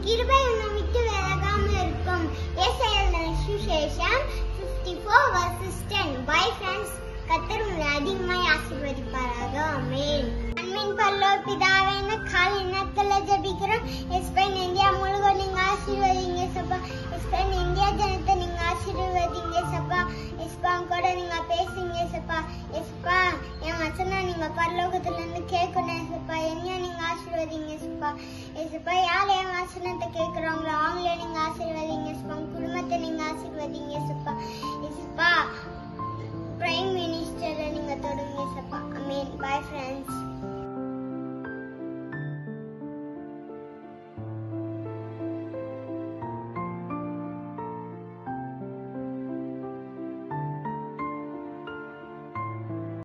கிருபை உன்னை விட்டு விலகாம இருக்கும். ஏசாயா சுவிசேஷம் 54 verses 10. Bye friends. கர்த்தர் உங்களை அதிகமாய் ஆசீர்வதிப்பாராக. ஆமென். அன்பின் பரலோக பிதாவே, காலை நேரத்துல ஜெபிக்கிறோம். எஸ்பெயின் இந்தியா முழுவதும் நீங்க ஆசீர்வதிங்க சப்பா. எஸ்பெயின் இந்தியா ஜனத்தை நீங்க ஆசீர்வதிங்க சப்பா. எஸ்பான் கூட நீங்க பேசுங்க சப்பா. எஸ்பா என் வசனம் நீங்க பரலோகத்துல இருந்து கேட்கணும் சப்பா. என்னையும் நீங்க ஆசீர்வதிங்க சப்பா. எஸ்பா யார் என் வசனத்தை கேட்கறாங்களோ அவங்களே நீங்க ஆசீர்வதிங்க சப்பா. குடும்பத்தை நீங்க ஆசீர்வதிங்க சப்பா. எஸ்பா பிரைம் மினிஸ்டரை நீங்க